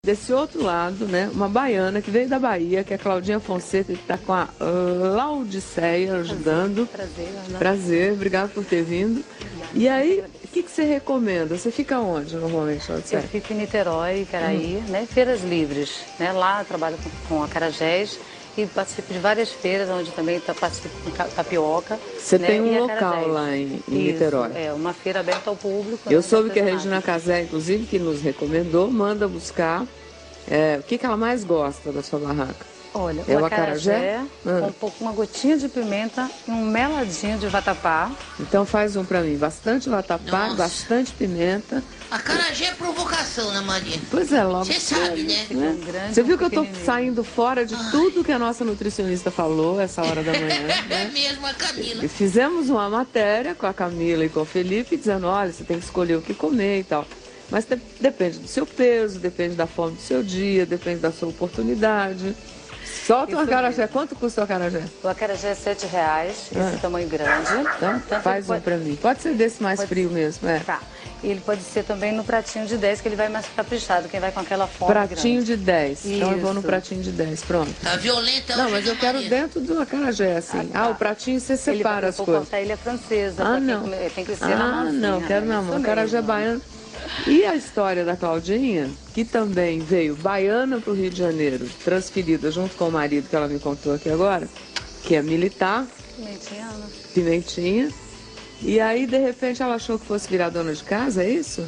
desse outro lado, né, uma baiana que veio da Bahia, que é a Claudinha Fonseca, que está com a Laudiceia ajudando. Prazer, obrigado por ter vindo. E aí, o que você recomenda? Você fica onde normalmente, Laudiceia? Eu fico em Niterói, Caraí, né? Feiras livres, né? Lá eu trabalho com acarajés e participo de várias feiras, onde também participo com tapioca. Você né? tem um e local acarajés. lá em Isso, Niterói. É uma feira aberta ao público. Eu né, soube de que a artesanato. Regina Casé, inclusive, que nos recomendou, manda buscar. O que ela mais gosta da sua barraca? Olha, É o o acarajé acarajé? com uma gotinha de pimenta e um meladinho de vatapá. Então faz um pra mim. Bastante vatapá, bastante pimenta. Acarajé é provocação, né, Maria? Pois é, logo. Você sabe, né? Você viu que eu tô saindo fora de tudo que a nossa nutricionista falou essa hora da manhã, É né? mesmo, a Camila. E fizemos uma matéria com a Camila e com o Felipe dizendo, olha, você tem que escolher o que comer e tal. Mas depende do seu peso, depende da fome do seu dia, depende da sua oportunidade. Solta o acarajé. Quanto custa o acarajé? O acarajé é R$7, esse tamanho grande. Então, faz um pra mim. Pode ser desse mais frio mesmo, é. Tá. E ele pode ser também no pratinho de 10, que ele vai mais caprichado, quem vai com aquela fome Pratinho grande. de 10. Então eu vou no Isso. pratinho de 10, pronto. Tá violenta Não, hoje, mas né, eu quero Maria? dentro do acarajé, assim. O pratinho você separa as Vou coisas. cortar ele a francesa. Ah, pra quem não. comer- Tem que ser na mãozinha. Não, quero né? na Isso mão. Acarajé mesmo. baiano. E a história da Claudinha, que também veio baiana para o Rio de Janeiro, transferida junto com o marido, que ela me contou aqui agora, que é militar, Pimentinha. E aí, de repente, ela achou que fosse virar dona de casa, é isso?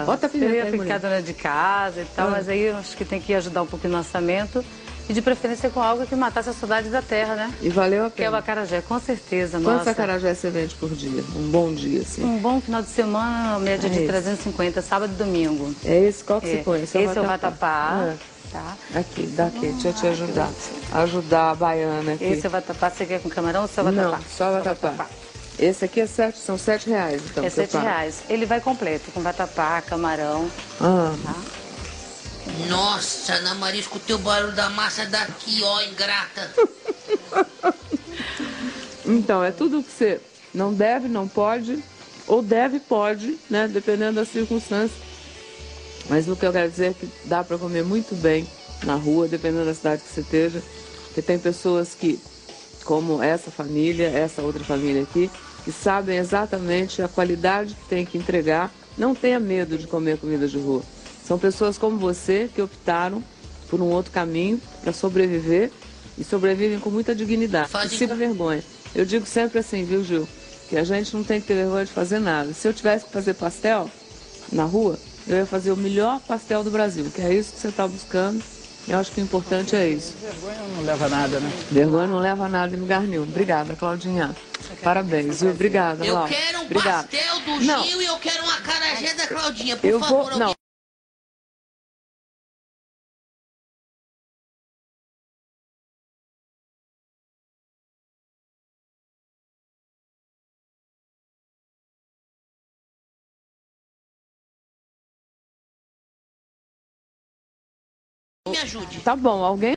Bota a pimenta eu ia aí, ficar mulher. dona de casa e tal, mas aí eu acho que tem que ajudar um pouquinho no orçamento. E de preferência com algo que matasse a saudade da terra, né? E valeu a Que é o pena. acarajé, com certeza. Quantos Nossa. acarajé você vende por dia? Um bom dia, assim. Um bom final de semana, uma média de esse. 350, sábado e domingo. É esse? Qual que você põe? Esse é o vatapá. Tá? Aqui, dá aqui, deixa eu te ajudar. Ajudar a baiana aqui. Esse é o vatapá, você quer com camarão ou só vatapá? Não, só vatapá. Esse aqui são R$7, então. É que eu pago. R$7. Ele vai completo, com vatapá, camarão. Ah, Tá? Nossa, Ana Maria, escutei o barulho da massa daqui, ó, ingrata. então, é tudo que você não deve, não pode, ou deve, pode, né? Dependendo da circunstância. Mas o que eu quero dizer é que dá para comer muito bem na rua, dependendo da cidade que você esteja. Porque tem pessoas que, como essa família, essa outra família aqui, que sabem exatamente a qualidade que tem que entregar. Não tenha medo de comer comida de rua. São pessoas como você que optaram por um outro caminho para sobreviver e sobrevivem com muita dignidade. E sem vergonha. Eu digo sempre assim, viu, Gil? Que a gente não tem que ter vergonha de fazer nada. Se eu tivesse que fazer pastel na rua, eu ia fazer o melhor pastel do Brasil, que é isso que você está buscando. Eu acho que o importante é isso. Vergonha não leva a nada, né? Vergonha não leva a nada em lugar nenhum. Obrigada, Claudinha. Parabéns, viu? Obrigada, Eu Laura. quero um Obrigada. pastel do Não. Gil e eu quero um acarajé da Claudinha, por Eu favor. vou... Não. alguém- Me ajude. Tá bom, alguém